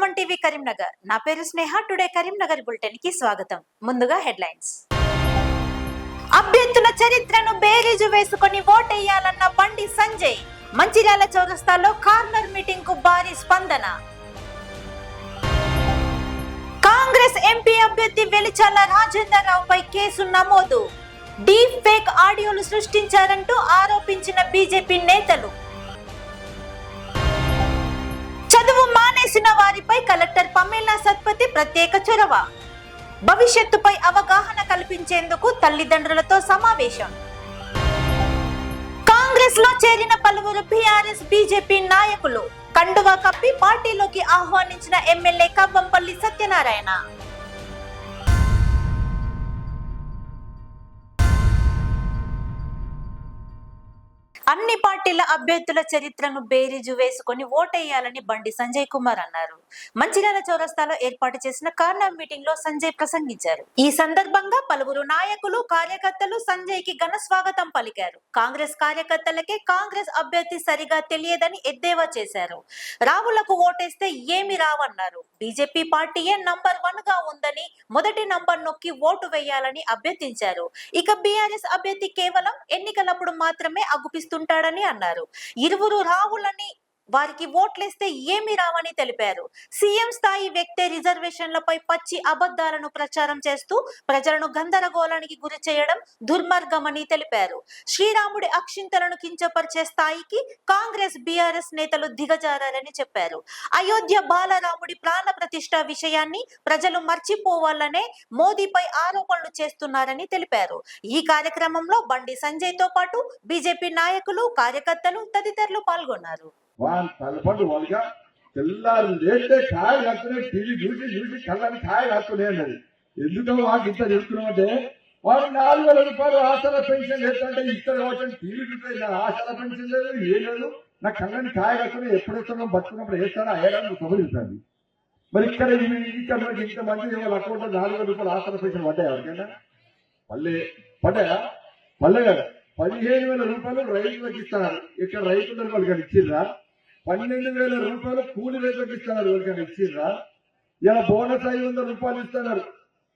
Suman TV Karimnagar. నా పేరు స్నేహ. Today Karimnagar bulletin కి స్వాగతం. ముందుగా హెడ్లైన్స్. అభ్యర్థుల చరిత్రను బేరీజు వేసుకొని ఓటేయాలన్న బండి సంజయ్. మంచిర్యాల చౌరస్తాలో కార్నర్ మీటింగ్ కు భారీ స్పందన. కాంగ్రెస్ ఎంపీ అభ్యర్థి వెలిచాల రాజేందర్ రావుపై కేసు నమోదు. డీప్ ఫేక్ ఆడియోలు సృష్టించారంటూ ఆరోపించిన బీజేపీ నేతలు. చదువు మానేసిన వారిపై కలెక్టర్ పమేలా సత్పతి ప్రత్యేక చొరవ. భవిష్యత్తుపై అవగాహన కల్పించేందుకు తల్లిదండ్రులతో సమావేశం. కాంగ్రెస్ లో చేరిన పలువురు బీఆర్ఎస్ బీజేపీ నాయకులు. కండువా కప్పి పార్టీలోకి ఆహ్వానించిన ఎమ్మెల్యే కవ్వంపల్లి సత్యనారాయణ. అన్ని పార్టీల అభ్యర్థుల చరిత్రను బేరీజు వేసుకొని ఓటేయాలని బండి సంజయ్ కుమార్ అన్నారు. మంచిర్యాల చౌరస్తాలో ఏర్పాటు చేసిన కార్నర్ మీటింగ్ లో సంజయ్ ప్రసంగించారు. ఈ సందర్భంగా పలువురు నాయకులు, కార్యకర్తలు సంజయ్ కి ఘన స్వాగతం పలికారు. కాంగ్రెస్ కార్యకర్తలకే కాంగ్రెస్ అభ్యర్థి సరిగా తెలియదని ఎద్దేవా చేశారు. రావులకు ఓటేస్తే ఏమి రావన్నారు. బీజేపీ పార్టీయే నంబర్ 1 గా ఉందని మొదటి నంబర్ నొక్కి ఓటు వేయాలని అభ్యర్థించారు. ఇక బీఆర్ఎస్ అభ్యర్థి కేవలం ఎన్నికలప్పుడు మాత్రమే అగుపిస్తుంటాడని అన్నారు. ఇరువురు రావులని వారికి ఓట్లేస్తే ఏమి రావని తెలిపారు. సీఎం స్థాయి వ్యక్తే రిజర్వేషన్లపై పచ్చి అబద్ధాలను ప్రచారం చేస్తూ ప్రజలను గందరగోళానికి గురి చేయడం దుర్మార్గమని తెలిపారు. శ్రీరాముడి అక్షింతలను కించపరిచే స్థాయికి కాంగ్రెస్ బీఆర్ఎస్ నేతలు దిగజారారని చెప్పారు. అయోధ్య బాలరాముడి ప్రాణ ప్రతిష్ఠ విషయాన్ని ప్రజలు మర్చిపోవాలనే మోదీపై ఆరోపణలు చేస్తున్నారని తెలిపారు. ఈ కార్యక్రమంలో బండి సంజయ్ తో పాటు బీజేపీ నాయకులు, కార్యకర్తలు తదితరులు పాల్గొన్నారు. తలపండు వాళ్ళగా తెల్లారు లేస్తే కాయ కాస్తున్నాయి. టీవీ చూసి చూసి కళ్ళని కాయ కాస్తున్నాయి అన్నది. ఎందుకో వాకి ఇంత చెప్తున్నామంటే వాడు 4,000 రూపాయలు ఆసల పెన్షన్ చేస్తుంటే ఇస్తారు కాబట్టి టీవీ చూస్తే నా ఆసల పెన్షన్ లేదు, ఏం లేదు, నా కళ్ళని కాయ కాస్తున్నాయి. ఎప్పుడెస్తున్నాం బతుకున్నప్పుడు వేస్తానో అయ్యాలని కబురుతుంది. మరి ఇక్కడ ఇంతమంది వాళ్ళ అకౌంట్లో 4,000 రూపాయలు ఆసల పెన్షన్ పడ్డాయి. ఎవరికైనా పడ్డాయా? పల్లె కదా. 15,000 రూపాయలు రైతులకు ఇస్తున్నారు. ఇక్కడ రైతులకు వాళ్ళకి ఇచ్చిర్రా? 12,000 రూపాయలు కూలి రైతులకు ఇస్తున్నారు. ఎవరికైనా ఇచ్చిర్రా? ఇలా బోనస్ 500 రూపాయలు ఇస్తున్నారు.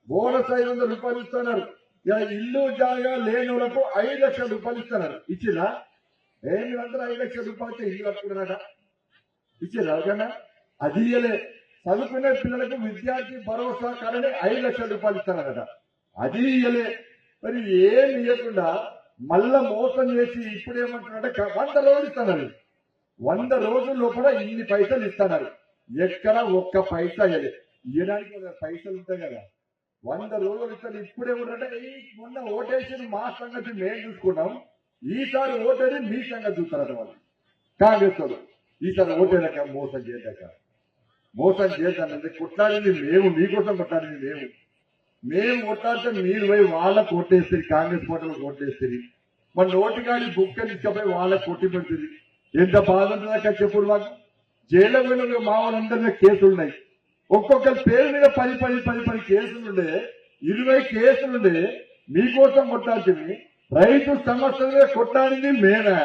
బోనస్ 500 రూపాయలు ఇస్తున్నారు. ఇలా ఇల్లు జాగా లేని వాళ్ళకు 5 లక్షల రూపాయలు ఇస్తున్నారు. ఇచ్చిర్రా? మీరందరూ 5 లక్షల రూపాయలు ఇల్లు కట్టుకున్నారట. ఇచ్చిర్రా? ఎవరికైనా? అది ఇయ్యలే. చదువుకునే పిల్లలకు విద్యార్థి భరోసా కారణం 5 లక్షల రూపాయలు ఇస్తున్నారట. అది ఇయ్యలే. మరి ఏమి ఇవ్వకుండా మళ్ళా మోసం చేసి ఇప్పుడేమంటున్నారంటే 100 రోజులు ఇస్తున్నారు. 100 రోజుల లోపల ఇన్ని పైసలు ఇస్తున్నారు. ఎక్కడ ఒక్క పైసా ఇవ్వడానికి పైసలు ఉంటాయి కదా. 100 రోజులు ఇస్తారు. ఇప్పుడేమంటే మొన్న ఓటేసి మా సంగతి మేము చూసుకున్నాం, ఈసారి ఓటేది మీ సంగతి చూస్తారట వాళ్ళు. కాంగ్రెస్ వాళ్ళు ఈసారి ఓటేదాక మోసం చేద్దానంటే కొట్లాడింది మేము, మీకోసం కొట్లాడింది మేము కొట్టాడితే మీరు పోయి వాళ్ళకు కొట్టేస్తుంది. కాంగ్రెస్ పార్టీలో కొట్టేస్తుంది. మన నోటిగాడి బుక్కని ఇష్టపోయి వాళ్ళకు కొట్టి పెడుతుంది. ఎంత బాధ ఉంటుందాక చెప్పుడు. మాకు జైల్లో పోయిన మా వాళ్ళందరి మీద కేసులున్నాయి. ఒక్కొక్కరి పేరు మీద 10 కేసులుండే, 20 కేసులుండే. మీకోసం కొట్టాల్సింది రైతు సమస్యల మీద కొట్లాడింది మేమే.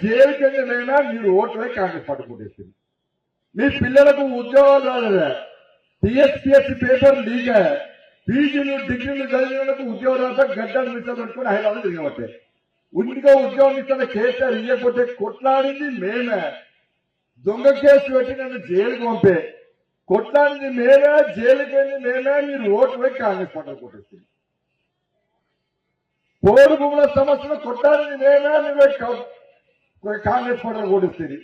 జైలుకి వెళ్ళి మేమే. మీరు ఓట్లే కాంగ్రెస్ పార్టీ కొట్టేస్తుంది. మీ పిల్లలకు ఉద్యోగాలు రాలేదా? TSPSC paper leak. పీజీలు, డిగ్రీలు చదివినందుకు ఉద్యోగాలు గడ్డలు మిస్ పెట్టుకుని హైదరాబాద్ తిరగబట్టే. ఇంటిగా ఉద్యోగం ఇస్తున్న కేసీఆర్ ఇవ్వకపోతే కొట్లాడింది మేమే. దొంగ కేసు పెట్టి నన్ను జైలుకు పంపే. కొట్లాడింది మేమే, జైలుకి వెళ్ళి మేమే. మీరు ఓటు పోయి కాంగ్రెస్ పార్టీ కొట్టేస్తుంది. పోడు భూముల సమస్యలు కొట్లాడింది మేమే, నువ్వే కాంగ్రెస్ పార్టీ కొట్టేస్తుంది.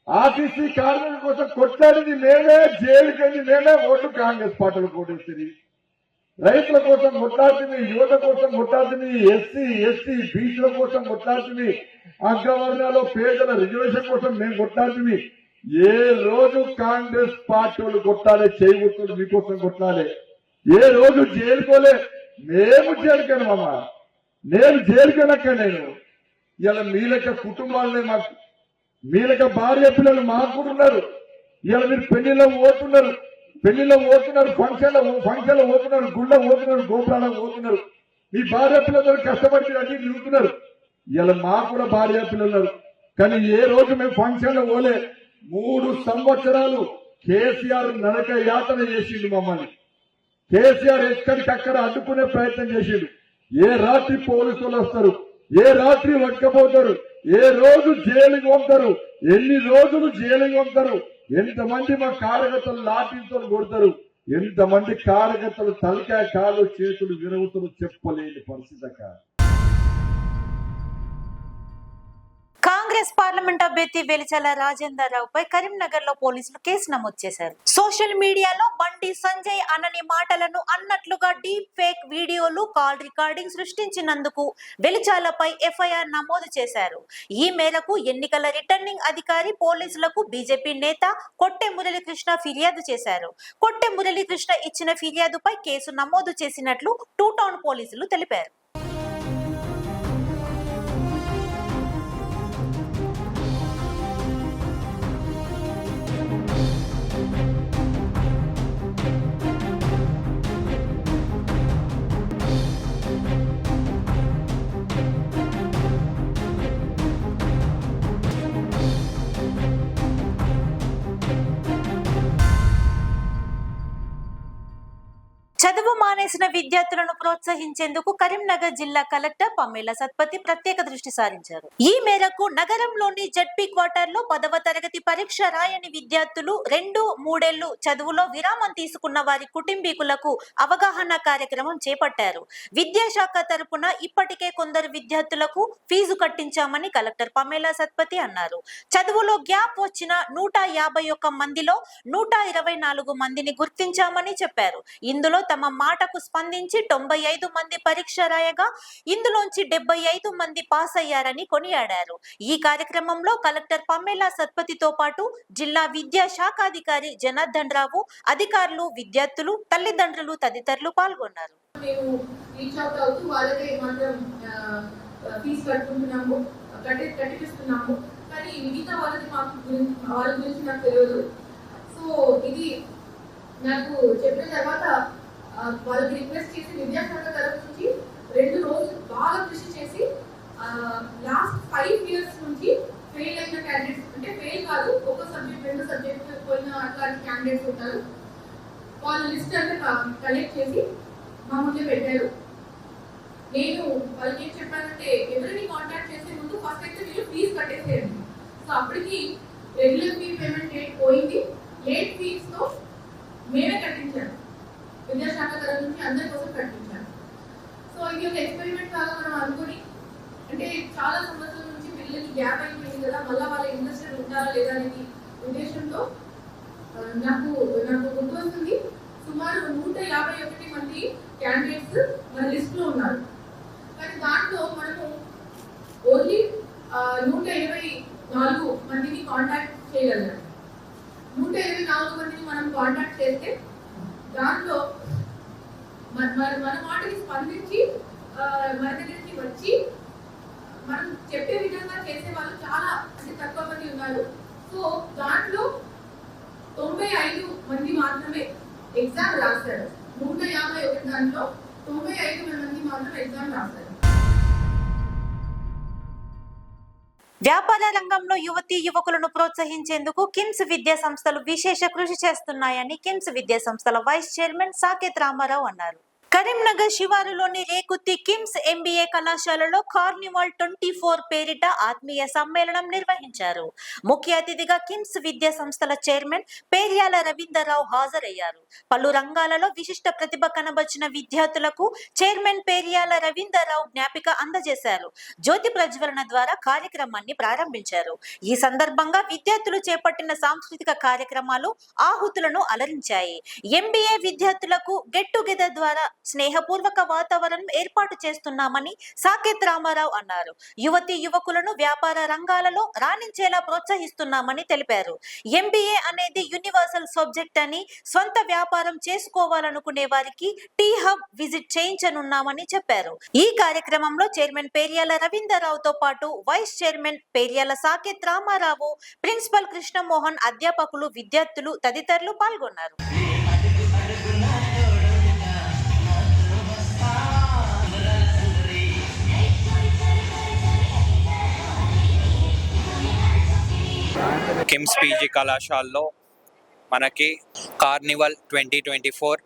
ఆర్టీసీ కార్మికుల కోసం కొట్లాడింది మేమే, జైలుకి వెళ్ళి మేమే. ఓటు కాంగ్రెస్ పార్టీలు కొట్టేస్తుంది. రైతుల కోసం కొట్లాడుతుంది, యువత కోసం కొట్లాడుతుంది, ఎస్సీ ఎస్టీ బీసీల కోసం కొట్లాడుతుంది, అగ్రవర్ణాలు పేదల రిజర్వేషన్ కోసం మేము కొట్లాడుతుంది. ఏ రోజు కాంగ్రెస్ పార్టీలు కొట్టాలి, చేయకూడదు, మీకోసం కొట్టాలి. ఏ రోజు జైలుకోలే. మేము జైలుకెళ్ళమమ్మా. నేను జైలుకెళ్ళక్క. నేను ఇలా మీ లెక్క కుటుంబాలనే మాకు, మీ లెక్క భార్య పిల్లలు మాకు కూడా ఉన్నారు. ఇలా మీరు పెళ్లిలో పోతున్నారు, ఫంక్షన్లో పోతున్నారు, గుళ్ళ పోతున్నారు, గోపురాలకు పోతున్నారు. మీ భార్య పిల్లలు కష్టపడి అన్ని నిలుపుతున్నారు. ఇలా మాకు కూడా భార్య పిల్లలు. కానీ ఏ రోజు మేము ఫంక్షన్లో పోలే. 3 సంవత్సరాలు కేసీఆర్ నరక యాతన చేసిండు మమ్మల్ని. కేసీఆర్ ఎక్కడికక్కడ అడ్డుకునే ప్రయత్నం చేసిండు. ఏ రాత్రి పోలీసులు వస్తారు, ఏ రాత్రి పట్టుకపోతారు, ఏ రోజు జైలుకి పంపుతారు, ఎన్ని రోజులు జైలుకి పంపుతారు, ఎంతమంది మా కార్యకర్తలు లాఠీలతో కొడతారు, ఎంతమంది కార్యకర్తలు తలకాయ కాలు చేతులు విరుగుతులు చెప్పలేని పరిస్థితి అక్క. కాంగ్రెస్ పార్లమెంట్ అభ్యర్థి వెలిచాల రాజేందర్ రావుపై కరీంనగర్ లో పోలీసులు కేసు నమోదు చేశారు. సోషల్ మీడియాలో బండి సంజయ్ అనని మాటలను అన్నట్లుగా డీప్ ఫేక్ వీడియోలు, కాల్ రికార్డింగ్ సృష్టించినందుకు వెలిచాలపై ఎఫ్ఐఆర్ నమోదు చేశారు. ఈ మేరకు ఎన్నికల రిటర్నింగ్ అధికారి పోలీసులకు బీజేపీ నేత కొట్టె మురళీకృష్ణ ఫిర్యాదు చేశారు. కొట్టె మురళీకృష్ణ ఇచ్చిన ఫిర్యాదుపై కేసు నమోదు చేసినట్లు టూ టౌన్ పోలీసులు తెలిపారు. చదువు మానేసిన విద్యార్థులను ప్రోత్సహించేందుకు కరీంనగర్ జిల్లా కలెక్టర్ పమేలా సత్పతి ప్రత్యేక దృష్టి సారించారు. ఈ మేరకు నగరంలోని జడ్పీ క్వార్టర్ లో 10వ తరగతి పరీక్ష రాయని విద్యార్థులు 2-3 చదువులో విరామం తీసుకున్న వారి కుటుంబీకులకు అవగాహన కార్యక్రమం చేపట్టారు. విద్యాశాఖ తరపున ఇప్పటికే కొందరు విద్యార్థులకు ఫీజు కట్టించామని కలెక్టర్ పమేలా సత్పతి అన్నారు. చదువులో గ్యాప్ వచ్చిన 151 మందిలో 124 మందిని గుర్తించామని చెప్పారు. ఇందులో తమ మాటకు స్పందించి 95 మంది పరీక్ష రాయగా ఇందులోంచి 75 మంది పాస్ అయ్యారని కొనియాడారు. ఈ కార్యక్రమంలో కలెక్టర్ పమేలా సత్పతితో పాటు జిల్లా విద్యా శాఖాధికారి జనార్దన్ రావు, అధికారులు, విద్యార్థులు, తల్లిదండ్రులు తదితరులు పాల్గొన్నారు. కానీ మిగతా వాళ్ళ గురించి నాకు తెలియదు. సో ఇది నాకు చెప్పిన తర్వాత వాళ్ళకి రిక్వెస్ట్ చేసి విద్యాశాఖ తరఫు నుంచి 2 రోజులు బాగా కృషి చేసి లాస్ట్ 5 years నుంచి ఫెయిల్ అయిన క్యాండిడేట్స్, అంటే ఫెయిల్ కాదు, ఒక సబ్జెక్ట్ 2 సబ్జెక్ట్ పోయిన అట్లాంటి క్యాండిడేట్స్ ఉంటారు, వాళ్ళ లిస్ట్ అంతా కలెక్ట్ చేసి మా ముందే పెట్టారు. నేను వాళ్ళకి ఏం చెప్పానంటే ఎవరిని కాంటాక్ట్ చేసే ముందు ఫస్ట్ అయితే మీరు ఫీజు కట్టేసేయండి. సో అప్పటికి రెగ్యులర్ ఫీ పేమెంట్ డేట్ పోయింది, లేట్ ఫీజ్తో మేమే కట్టించాను, విద్యాశాఖ తరఫు నుంచి అందరి కోసం కట్టించాను. సో ఇది ఒక ఎక్స్పెరిమెంట్ లాగా మనం అనుకుని, అంటే చాలా సంవత్సరాల నుంచి పిల్లలకి గ్యాప్ అయిపోయింది కదా, మళ్ళీ వాళ్ళ ఇంట్రెస్ట్ ఉంటారా లేదా అనేది ఉద్దేశంతో నాకు గుర్తు వస్తుంది. సుమారు 151 మంది క్యాండిడేట్స్ మన లిస్ట్లో ఉన్నారు. కానీ దాంట్లో మనము ఓన్లీ 124 మందిని కాంటాక్ట్ చేయగలిగాం. 124 మందిని మనం కాంటాక్ట్ చేస్తే దాంట్లో మన మాటకి స్పందించి మన దగ్గరికి వచ్చి మనం చెప్పే విధంగా చేసే వాళ్ళు చాలా అంటే తక్కువ మంది ఉన్నారు. సో దాంట్లో 95 మంది మాత్రమే ఎగ్జామ్ రాశారు. 151 దాంట్లో 95 మంది మాత్రం ఎగ్జామ్ రాశారు. వ్యాపార రంగంలో యువతీ యువకులను ప్రోత్సహించేందుకు కిమ్స్ విద్యా సంస్థలు విశేష కృషి చేస్తున్నాయని కిమ్స్ విద్యా సంస్థల వైస్ చైర్మన్ సాకేత్ రామారావు అన్నారు. కరీంనగర్ శివారులోని రేకుత్తి కిమ్స్ ఎంబీఏ కళాశాలలో కార్నివాల్ 24 పేరిట ఆత్మీయ సమ్మేళనం నిర్వహించారు. ముఖ్య అతిథిగా కిమ్స్ విద్యా సంస్థల చైర్మన్ పేర్యాల రవీందర్రావు హాజరయ్యారు. పలు రంగాలలో విశిష్ట ప్రతిభ కనబర్చిన విద్యార్థులకు చైర్మన్ పేర్యాల రవీందర్రావు జ్ఞాపిక అందజేశారు. జ్యోతి ప్రజ్వలన ద్వారా కార్యక్రమాన్ని ప్రారంభించారు. ఈ సందర్భంగా విద్యార్థులు చేపట్టిన సాంస్కృతిక కార్యక్రమాలు ఆహుతులను అలరించాయి. ఎంబీఏ విద్యార్థులకు గెట్ టుగెదర్ ద్వారా స్నేహపూర్వక వాతావరణం ఏర్పాటు చేస్తున్నామని సాకేత్ రామారావు అన్నారు. యువతీ యువకులను వ్యాపార రంగాలలో రాణించేలా ప్రోత్సహిస్తున్నామని తెలిపారు. ఎంబీఏ అనేది యూనివర్సల్ సబ్జెక్ట్ అని, స్వంత వ్యాపారం చేసుకోవాలనుకునే వారికి టీ హబ్ విజిట్ చేయించనున్నామని చెప్పారు. ఈ కార్యక్రమంలో చైర్మన్ పేర్యాల రవీందర్రావుతో పాటు vice chairman Peryala Saketh Ramarao, principal Krishnamohan, అధ్యాపకులు, విద్యార్థులు తదితరులు పాల్గొన్నారు. కిమ్స్ పీజీ కళాశాలలో మనకి కార్నివల్ 2024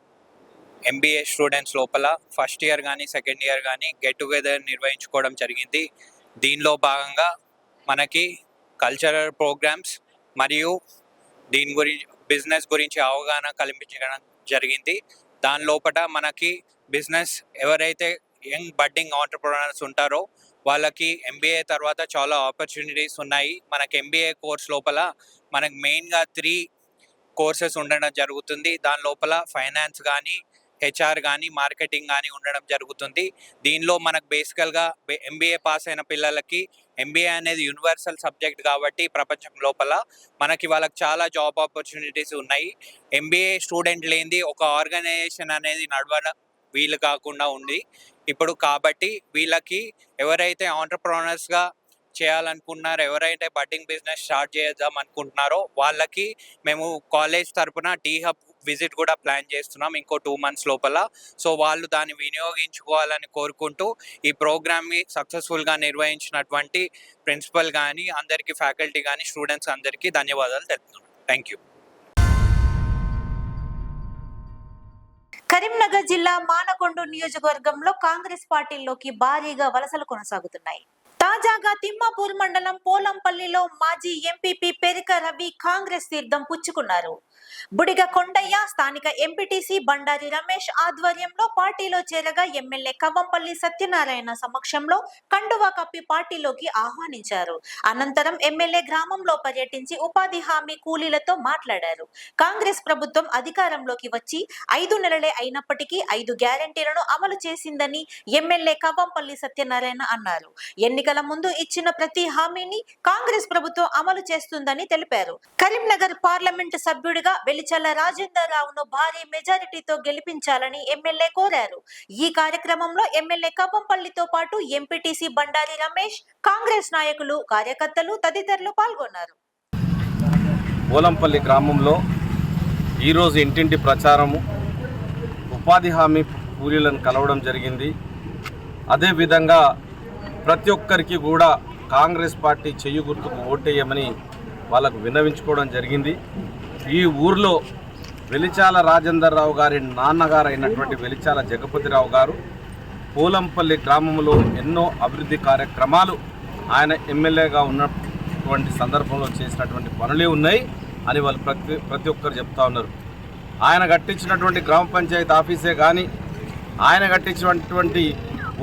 ఎంబీఏ స్టూడెంట్స్ లోపల ఫస్ట్ ఇయర్ కానీ సెకండ్ ఇయర్ కానీ గెట్ టుగెదర్ నిర్వహించుకోవడం జరిగింది. దీనిలో భాగంగా మనకి కల్చరల్ ప్రోగ్రామ్స్ మరియు దీని గురించి బిజినెస్ గురించి అవగాహన కల్పించడం జరిగింది. దాని లోపల మనకి బిజినెస్ ఎవరైతే యంగ్ బడ్డింగ్ ఆంటర్‌ప్రెన్యూర్స్ ఉంటారో వాళ్ళకి ఎంబీఏ తర్వాత చాలా ఆపర్చునిటీస్ ఉన్నాయి. మనకి ఎంబీఏ కోర్స్ లోపల మనకు మెయిన్గా 3 కోర్సెస్ ఉండడం జరుగుతుంది. దాని లోపల ఫైనాన్స్ కానీ, హెచ్ఆర్ కానీ, మార్కెటింగ్ కానీ ఉండడం జరుగుతుంది. దీనిలో మనకు బేసికల్గా ఎంబీఏ పాస్ అయిన పిల్లలకి ఎంబీఏ అనేది యూనివర్సల్ సబ్జెక్ట్ కాబట్టి ప్రపంచం లోపల మనకి వాళ్ళకి చాలా జాబ్ ఆపర్చునిటీస్ ఉన్నాయి. ఎంబీఏ స్టూడెంట్ లేనిది ఒక ఆర్గనైజేషన్ అనేది నడవడం వీలు కాకుండా ఉంది ఇప్పుడు. కాబట్టి వీళ్ళకి ఎవరైతే ఆంటర్‌ప్రెన్యూర్స్‌గా చేయాలనుకుంటున్నారో, ఎవరైతే బడ్డింగ్ బిజినెస్ స్టార్ట్ చేద్దాం అనుకుంటున్నారో వాళ్ళకి మేము కాలేజ్ తరపున టీ హబ్ విజిట్ కూడా ప్లాన్ చేస్తున్నాం ఇంకో 2 months లోపల. సో వాళ్ళు దాన్ని వినియోగించుకోవాలని కోరుకుంటూ ఈ ప్రోగ్రామ్ని సక్సెస్ఫుల్గా నిర్వహించినటువంటి ప్రిన్సిపల్ కానీ, అందరికీ ఫ్యాకల్టీ కానీ, స్టూడెంట్స్ అందరికీ ధన్యవాదాలు తెలుపుతున్నాను. Thank you. కరీంనగర్ జిల్లా మానకొండ నియోజకవర్గంలో కాంగ్రెస్ పార్టీలోకి భారీగా వలసలు కొనసాగుతున్నాయి. తాజాగా తిమ్మాపూర్ మండలం పోలంపల్లిలో మాజీ ఎంపీపీ పెరిక రవి కాంగ్రెస్ తీర్థం పుచ్చుకున్నారు. బుడిగ కొండయ్య, స్థానిక ఎంపీటీసీ బండారి రమేష్ ఆధ్వర్యంలో పార్టీలో చేరగా ఎమ్మెల్యే కవ్వంపల్లి సత్యనారాయణ సమక్షంలో కండువా కప్పి పార్టీలోకి ఆహ్వానించారు. అనంతరం ఎమ్మెల్యే గ్రామంలో పర్యటించి ఉపాధి హామీ కూలీలతో మాట్లాడారు. కాంగ్రెస్ ప్రభుత్వం అధికారంలోకి వచ్చి 5 నెలలే అయినప్పటికీ 5 గ్యారెంటీలను అమలు చేసిందని ఎమ్మెల్యే కవ్వంపల్లి సత్యనారాయణ అన్నారు. ఎన్నికల ముందు ఇచ్చిన ప్రతి హామీని కాంగ్రెస్ ప్రభుత్వం అమలు చేస్తుందని తెలిపారు. కరీంనగర్ పార్లమెంటు సభ్యుడిగా వెలిచల్ల రాజేందర్ రావును భారీ మెజారిటీతో గెలిపించాలని ఎమ్మెల్యే కోరారు. ఈ కార్యక్రమంలో ఎమ్మెల్యే కవ్వంపల్లితో పాటు ఎంపీటీసీ బండారి రమేష్, కాంగ్రెస్ నాయకులు, కార్యకర్తలు తదితరులు పాల్గొన్నారు. పోలంపల్లి గ్రామంలో ఈరోజు ఇంటింటి ప్రచారము, ఉపాధి హామీ కూలీలను కలవడం జరిగింది. అదేవిధంగా ప్రతి ఒక్కరికి కూడా కాంగ్రెస్ పార్టీ చెయ్యి గుర్తుకు ఓటేయమని వాళ్ళకు విన్నవించుకోవడం జరిగింది. ఈ ఊర్లో వెలిచాల రాజేందర్ రావు గారి నాన్నగారు అయినటువంటి వెలిచాల జగపతిరావు గారు పోలంపల్లి గ్రామంలో ఎన్నో అభివృద్ధి కార్యక్రమాలు ఆయన ఎమ్మెల్యేగా ఉన్నటువంటి సందర్భంలో చేసినటువంటి పనులే ఉన్నాయి అని వాళ్ళు ప్రతి ఒక్కరు చెప్తా ఉన్నారు. ఆయన కట్టించినటువంటి గ్రామ పంచాయతీ ఆఫీసే కానీ, ఆయన కట్టించినటువంటి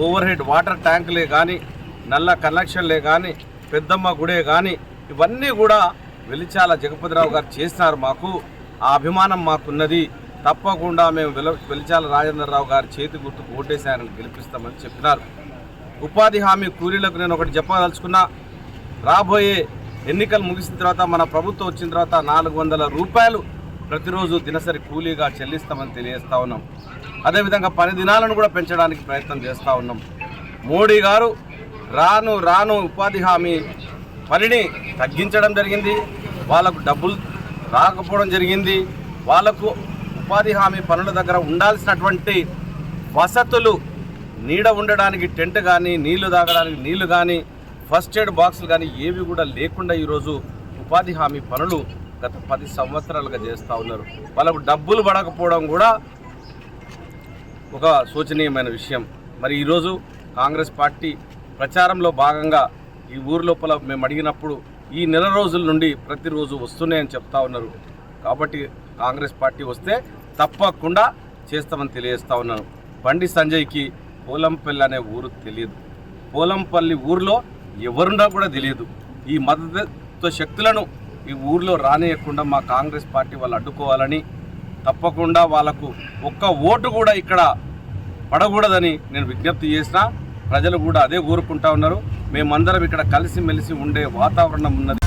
ఓవర్ హెడ్ వాటర్ ట్యాంకులే కానీ, నల్ల కనెక్షన్లే కానీ, పెద్దమ్మ గుడే కానీ, ఇవన్నీ కూడా వెలిచాల జగపతిరావు గారు చేసినారు. మాకు ఆ అభిమానం మాకున్నది. తప్పకుండా మేము వెలిచాల రాజేందర్ రావు గారి చేతి గుర్తుకు ఓటేసి ఆయనను గెలిపిస్తామని చెప్పినారు. ఉపాధి హామీ కూలీలకు నేను ఒకటి చెప్పదలుచుకున్నా. రాబోయే ఎన్నికలు ముగిసిన తర్వాత, మన ప్రభుత్వం వచ్చిన తర్వాత 400 రూపాయలు ప్రతిరోజు దినసరి కూలీగా చెల్లిస్తామని తెలియజేస్తూ ఉన్నాం. అదేవిధంగా పని దినాలను కూడా పెంచడానికి ప్రయత్నం చేస్తూ ఉన్నాం. మోడీ గారు రాను రాను ఉపాధి హామీ పనిని తగ్గించడం జరిగింది. వాళ్ళకు డబ్బులు రాకపోవడం జరిగింది. వాళ్ళకు ఉపాధి హామీ పనుల దగ్గర ఉండాల్సినటువంటి వసతులు, నీడ ఉండడానికి టెంట్ కానీ, నీళ్లు తాగడానికి నీళ్లు కానీ, ఫస్ట్ ఎయిడ్ బాక్సులు కానీ ఏవి కూడా లేకుండా ఈరోజు ఉపాధి హామీ పనులు గత 10 సంవత్సరాలుగా చేస్తూ ఉన్నారు. వాళ్ళకు డబ్బులు పడకపోవడం కూడా ఒక శోచనీయమైన విషయం. మరి ఈరోజు కాంగ్రెస్ పార్టీ ప్రచారంలో భాగంగా ఈ ఊరు లోపల మేము అడిగినప్పుడు ఈ నెల రోజుల నుండి ప్రతిరోజు వస్తున్నాయని చెప్తా ఉన్నారు. కాబట్టి కాంగ్రెస్ పార్టీ వస్తే తప్పకుండా చేస్తామని తెలియజేస్తూ ఉన్నాను. బండి సంజయ్కి పోలంపల్లి అనే ఊరు తెలియదు. పోలంపల్లి ఊరిలో ఎవరున్నా కూడా తెలియదు. ఈ మద్దతు శక్తులను ఈ ఊరిలో రానియకుండా మా కాంగ్రెస్ పార్టీ వాళ్ళు అడ్డుకోవాలని, తప్పకుండా వాళ్ళకు ఒక్క ఓటు కూడా ఇక్కడ పడకూడదని నేను విజ్ఞప్తి చేసినా ప్రజలు కూడా అదే కోరుకుంటా ఉన్నారు. మేమందరం ఇక్కడ కలిసిమెలిసి ఉండే వాతావరణం ఉన్నది.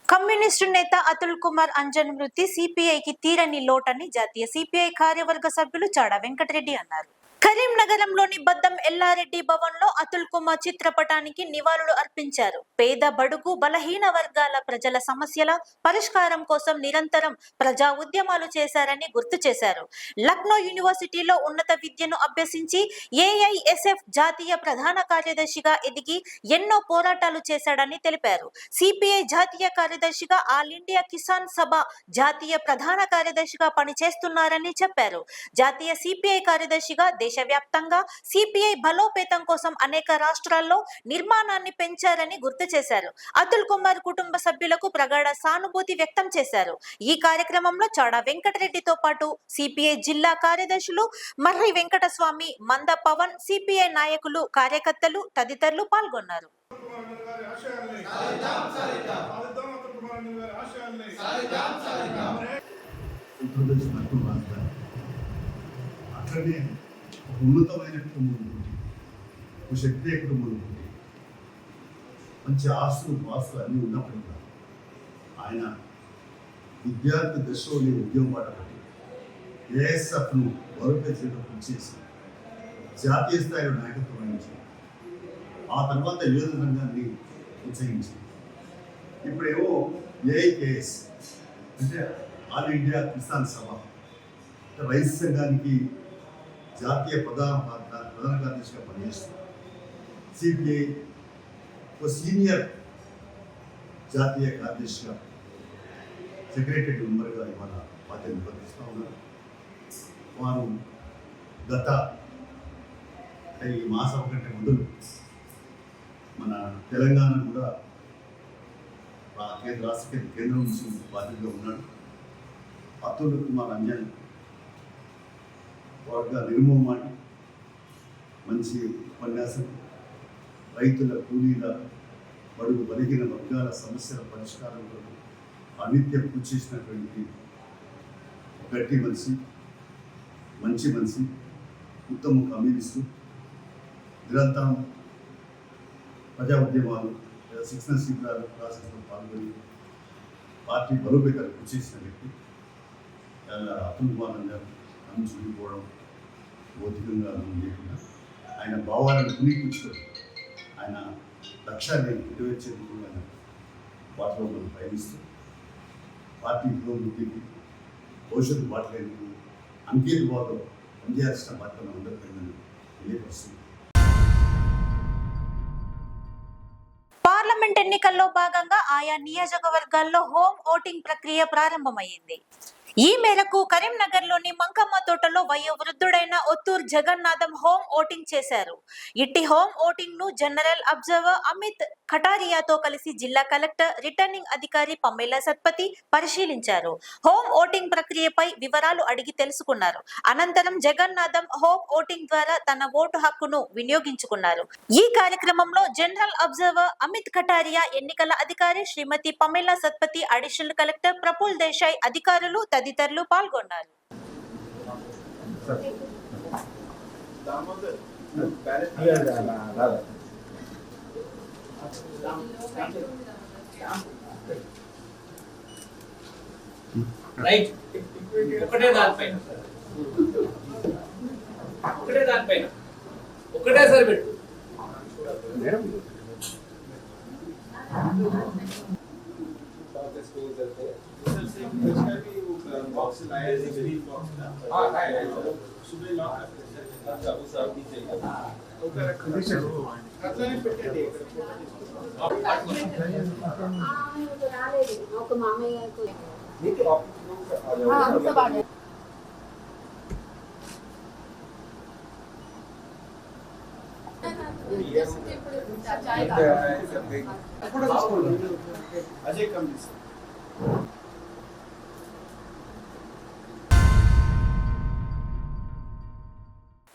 కమ్యూనిస్టు నేత అతుల్ కుమార్ అంజన్ మృతి సిపిఐకి తీరని లోటని జాతీయ సిపిఐ కార్యవర్గ సభ్యులు చాడా వెంకటరెడ్డి అన్నారు. కరీంనగరంలోని బద్దం ఎల్లారెడ్డి భవన్ లో అతుల్ కుమార్ చిత్రపటానికి నివాళులు అర్పించారు. పేద బడుగు బలహీన వర్గాల ప్రజల సమస్యల పరిష్కారం కోసం నిరంతరం ప్రజా ఉద్యమాలు చేశారని గుర్తు చేశారు. లక్నో యూనివర్సిటీలో ఉన్నత విద్యను అభ్యసించి ఏఐఎస్ఎఫ్ జాతీయ ప్రధాన కార్యదర్శిగా ఎదిగి ఎన్నో పోరాటాలు చేశాడని తెలిపారు. సిపిఐ జాతీయ కార్యదర్శిగా ఆల్ ఇండియా కిసాన్ సభ జాతీయ ప్రధాన కార్యదర్శిగా పనిచేస్తున్నారని చెప్పారు. జాతీయ సిపిఐ కార్యదర్శిగా దేశవ్యాప్తంగా సిపిఐ బలోపేతం కోసం అనేక రాష్ట్రాల్లో నిర్మాణాన్ని పెంచారని గుర్తు చేశారు. అతుల్ కుమార్ కుటుంబ సభ్యులకు ప్రగాఢ సానుభూతి వ్యక్తం చేశారు. ఈ కార్యక్రమంలో చాడా వెంకటరెడ్డితో పాటు సిపిఐ జిల్లా కార్యదర్శులు మర్రి వెంకటస్వామి, మంద పవన్, సిపిఐ నాయకులు, కార్యకర్తలు తదితరులు పాల్గొన్నారు. అట్లనే ఉన్నతమైన కుటుంబం ఉంటుంది, ఒక శక్తి కుటుంబం ఉంటుంది, మంచి ఆస్తులు పాస్తులు అన్నీ ఉన్నప్పటికీ ఆయన విద్యార్థి దశలోని ఉద్యమం పడబట్టి ఏఎస్ఎఫ్ను బలోపేతం చేసి జాతీయ స్థాయిలో నాయకత్వం వహించి ఆ తర్వాత యువత రంగాన్ని ప్రోత్సహించి ఇప్పుడేమో ఏఐకేఎస్ అంటే ఆల్ ఇండియా కిసాన్ సభ రైతు సంఘానికి జాతీయ ప్రధాన కార్యదర్శిగా పనిచేస్తుంది. సిపిఐ ఒక సీనియర్ జాతీయ కార్యదర్శిగా సెక్రటరీ మెంబర్గా ఇవాళ బాధ్యత నిర్వర్తిస్తూ ఉన్నారు. వారు గత ఈ మాసం కంటే మొదలు మన తెలంగాణ కూడా రాష్ట్ర కేంద్రం నుంచి బాధ్యతగా ఉన్నాడు. అతుల్ కుమార్ అంజన్ వాడుగా నిర్మూలమాటి మంచి ఉపన్యాసం, రైతుల కూలీల బడుగు బలిగిన వర్గాల సమస్యల పరిష్కారం కొరకు అనిత్యం కృషి చేసినటువంటి గట్టి మనిషి, మంచి మనిషి, ఉత్తమ కమ్యూనిస్టు, నిరంతరం ప్రజా ఉద్యమాలు శిక్షణ శిబిరాలు ప్రాసెస్లో పాల్గొని పార్టీ బలోపేతాలు కృషి చేసిన వ్యక్తి. అతుల్ కుమార్ గారు అన్ను చూడిపోవడం భౌతికంగా లేకుండా ఆయన భావాలను పునీకరించుకొని ఆయన లక్ష్యాన్ని నెరవేర్చేందుకు ఆయన వాటిలో మనం ప్రయాణిస్తూ పార్టీ పురోభివృద్ధికి భవిష్యత్తు బాటలేందుకు అంకేత భావంలో పనిచేయాల్సిన బాధ్యత అందరికీ తెలియపరుస్తుంది. పార్లమెంట్ ఎన్నికల్లో భాగంగా ఆయా నియోజకవర్గాల్లో హోమ్ ఓటింగ్ ప్రక్రియ ప్రారంభమైంది. ఈ మేరకు కరీంనగర్లోని మంకమ్మ తోటలో వయోవృద్ధుడైన ఒత్తూర్ జగన్నాథం హోమ్ ఓటింగ్ చేశారు. ఇట్టి హోమ్ ఓటింగ్ ను జనరల్ అబ్జర్వర్ అమిత్ ఖటారియాతో కలిసి జిల్లా కలెక్టర్, రిటర్నింగ్ అధికారి పమ్మేలా సత్పతి పరిశీలించారు. హోమ్ ఓటింగ్ ప్రక్రియపై వివరాలు అడిగి తెలుసుకున్నారు. అనంతరం జగన్నాథం హోమ్ ఓటింగ్ ద్వారా తన ఓటు హక్కును వినియోగించుకున్నారు. ఈ కార్యక్రమంలో జనరల్ అబ్జర్వర్ అమిత్ ఖటారియా, ఎన్నికల అధికారి శ్రీమతి పమ్మేలా సత్పతి, అడిషనల్ కలెక్టర్ ప్రఫుల్ దేశాయ్, అధికారులు తదితరులు పాల్గొన్నారు. రైట్, ఒకటే దానిపైన ఒకటేసారి పెట్టు. ఒక మామయ్య అజయ్ కమ్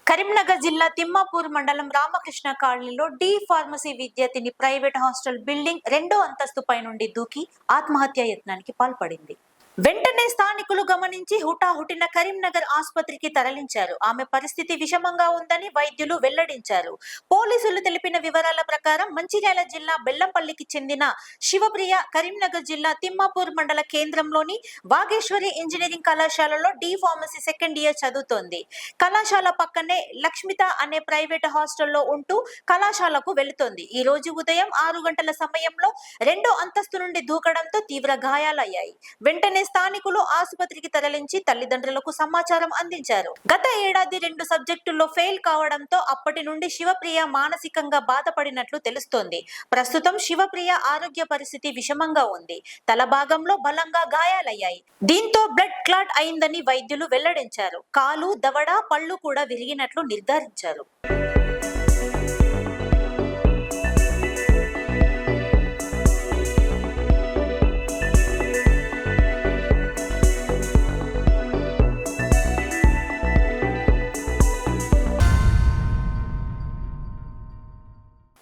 కరీంనగర్ జిల్లా తిమ్మాపూర్ మండలం రామకృష్ణ కాలనీలో డి ఫార్మసీ విద్యార్థిని ప్రైవేట్ హాస్టల్ బిల్డింగ్ 2వ అంతస్తుపై నుండి దూకి ఆత్మహత్య యత్నానికి పాల్పడింది. వెంటనే స్థానికులు గమనించి హుటాహుటిన కరీంనగర్ ఆసుపత్రికి తరలించారు. ఆమె పరిస్థితి విషమంగా ఉందని వైద్యులు వెల్లడించారు. పోలీసులు తెలిపిన వివరాల ప్రకారం మంచిర్యాల జిల్లా బెల్లంపల్లికి చెందిన శివప్రియ కరీంనగర్ జిల్లా తిమ్మాపూర్ మండల కేంద్రంలోని వాగేశ్వరి ఇంజనీరింగ్ కళాశాలలో డి ఫార్మసీ సెకండ్ ఇయర్ చదువుతోంది. కళాశాల పక్కనే లక్ష్మిత అనే ప్రైవేట్ హాస్టల్లో ఉంటూ కళాశాలకు వెళుతోంది. ఈ రోజు ఉదయం 6 గంటల సమయంలో 2వ అంతస్తు నుండి దూకడంతో తీవ్ర గాయాలయ్యాయి. వెంటనే స్థానికులు ఆసుపత్రికి తరలించి తల్లిదండ్రులకు సమాచారం అందించారు. గత ఏడాది 2 సబ్జెక్టుల్లో ఫెయిల్ కావడంతో అప్పటి నుండి శివప్రియ మానసికంగా బాధపడినట్లు తెలుస్తోంది. ప్రస్తుతం శివప్రియ ఆరోగ్య పరిస్థితి విషమంగా ఉంది. తల భాగంలో బలంగా గాయాలయ్యాయి. దీంతో బ్లడ్ క్లాట్ అయిందని వైద్యులు వెల్లడించారు. కాలు, దవడ, పళ్ళు కూడా విరిగినట్లు నిర్ధారించారు.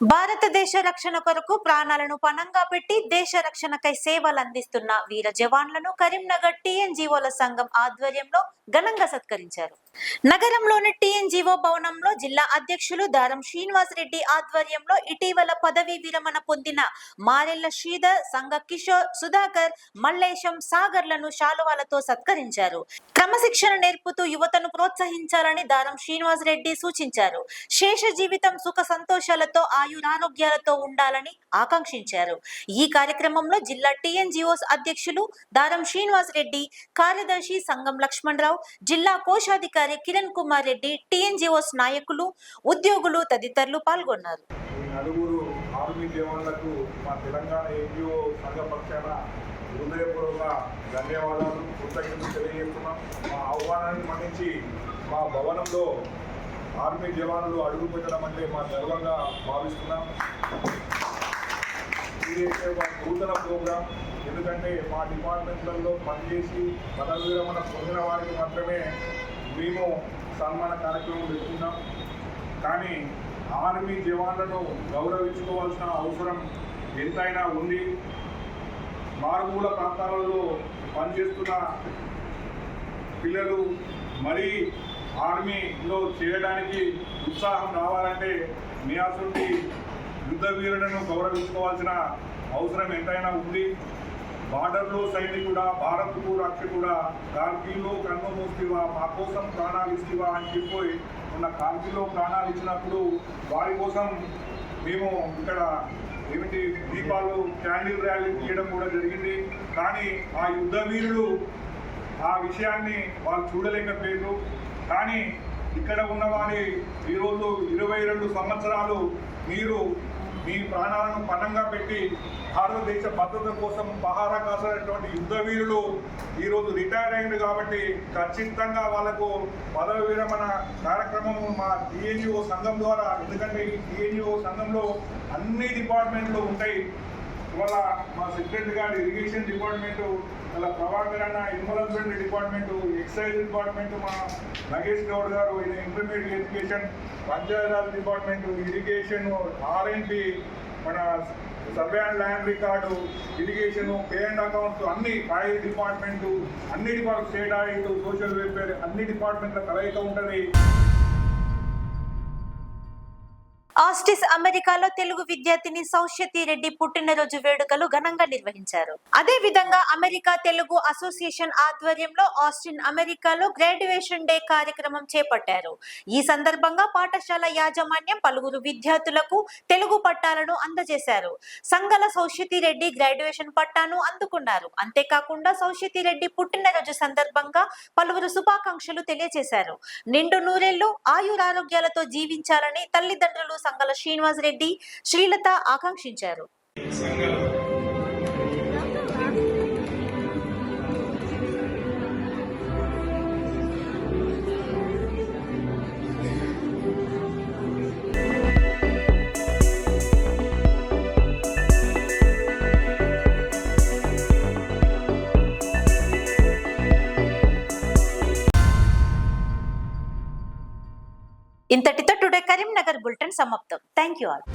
భారతదేశ రక్షణ కొరకు ప్రాణాలను పణంగా పెట్టి దేశ రక్షణకై సేవలు అందిస్తున్న వీర జవాన్లను కరీంనగర్ టీఎన్జీఓల సంఘం ఆధ్వర్యంలో ఘనంగా సత్కరించారు. నగరంలోని టీఎన్జీఓ భవనంలో జిల్లా అధ్యక్షులు దారం శ్రీనివాస్ రెడ్డి ఆధ్వర్యంలో ఇటీవల పదవీ విరమణ పొందిన మారెళ్ల శ్రీధర్, సంఘ కిషోర్, సుధాకర్, మల్లేశం, సాగర్లను శాలువాలతో సత్కరించారు. క్రమశిక్షణ నేర్పుతూ యువతను ప్రోత్సహించాలని దారం శ్రీనివాస్ రెడ్డి సూచించారు. శేష జీవితం సుఖ సంతోషాలతో ఆయురారోగ్యాలతో ఉండాలని ఆకాంక్షించారు. ఈ కార్యక్రమంలో జిల్లా టీఎన్జీఓస్ అధ్యక్షులు దారం శ్రీనివాస్ రెడ్డి, కార్యదర్శి సంఘం లక్ష్మణరావు, జిల్లా కోశాధికారి కిరణ్ కుమార్ రెడ్డి, టీఎన్జీఓస్ నాయకులు, ఉద్యోగులు తదితరులు పాల్గొన్నారు. నలుగురు ఆర్మీ జవాన్లకు మా తెలంగాణ ఎన్జిఓ సంఘ పక్షాన హృదయపూర్వక ధన్యవాదాలు, కృతజ్ఞతలు తెలియజేస్తున్నాం. మా ఆహ్వానాన్ని మన్నించి మా భవనంలో ఆర్మీ జవాన్లు అడుగు పెట్టడం అంటే మా గర్వంగా భావిస్తున్నాం. ఇది ఒక నూతన ప్రోగ్రాం. ఎందుకంటే మా డిపార్ట్మెంట్లలో పనిచేసి పదవి విరమణ పొందిన వారికి మాత్రమే మేము సన్మాన కార్యక్రమం పెట్టుకున్నాం. కానీ ఆర్మీ జవాన్లను గౌరవించుకోవాల్సిన అవసరం ఎంతైనా ఉంది. మారుమూల ప్రాంతాలలో పనిచేస్తున్న పిల్లలు మరీ ఆర్మీలో చేరడానికి ఉత్సాహం రావాలంటే మీ అసలు యుద్ధ వీరులను గౌరవించుకోవాల్సిన అవసరం ఎంతైనా ఉంది. బార్డర్లో సైనికుడా, భారత్కు రక్షకుడా, కార్గిల్లో కన్ను మూస్తివా, మా కోసం ప్రాణాలు ఇస్తివా అని చెప్పి ఉన్న కార్గిల్లో ప్రాణాలు ఇచ్చినప్పుడు వారి కోసం మేము ఇక్కడ ఏమిటి దీపాలు, క్యాండిల్ ర్యాలీ తీయడం కూడా జరిగింది. కానీ ఆ యుద్ధ వీరులు ఆ విషయాన్ని వాళ్ళు చూడలేకపోయారు. కానీ ఇక్కడ ఉన్న వారి ఈరోజు 22 సంవత్సరాలు మీరు మీ ప్రాణాలను పణంగా పెట్టి భారతదేశ భద్రత కోసం పహారా కాసినటువంటి యుద్ధ వీరులు ఈరోజు రిటైర్ అయింది. కాబట్టి ఖచ్చితంగా వాళ్ళకు పదవి విరమణ కార్యక్రమం మా టీఎన్జిఓ సంఘం ద్వారా, ఎందుకంటే ఈ టీఎన్జిఓ సంఘంలో అన్ని డిపార్ట్మెంట్లు ఉంటాయి. ఇవాళ మా సెక్రటరీ గారు ఇరిగేషన్ డిపార్ట్మెంటు, ఇలా ప్రభాకర్ అన్న ఎన్విరాన్మెంట్ డిపార్ట్మెంటు, ఎక్సైజ్ డిపార్ట్మెంటు మా నగేష్ గౌడ్ గారు intermediate education, Panchayati Raj department, irrigation, RNP, మన survey and land record, irrigation, pay and accounts, అన్ని ఆయిల్ డిపార్ట్మెంటు, అన్ని department, state oil, social welfare, అన్ని డిపార్ట్మెంట్ల కలయిక ఉంటుంది. ఆస్టిస్ అమెరికాలో తెలుగు విద్యార్థిని సౌష్యతి రెడ్డి పుట్టినరోజు వేడుకలు ఘనంగా నిర్వహించారు. అదే విధంగా అమెరికా తెలుగు అసోసియేషన్ ఆధ్వర్యంలో ఆస్టిన్ అమెరికాలో గ్రాడ్యుయేషన్ డే కార్యక్రమం చేపట్టారు. ఈ సందర్భంగా పాఠశాల యాజమాన్యం పలువురు విద్యార్థులకు తెలుగు పట్టాలను అందజేశారు. సంగల సౌష్యతి రెడ్డి గ్రాడ్యుయేషన్ పట్టాను అందుకున్నారు. అంతేకాకుండా సౌష్యతి రెడ్డి పుట్టినరోజు సందర్భంగా పలువురు శుభాకాంక్షలు తెలియజేశారు. నిండు నూరేళ్లు ఆయురారోగ్యాలతో జీవించాలని తల్లిదండ్రులు సంగల శ్రీనివాస్ రెడ్డి, శ్రీలత ఆకాంక్షించారు. ఇంతటితో టుడే కరీంనగర్ బులెటిన్ సమాప్తం. Thank you all.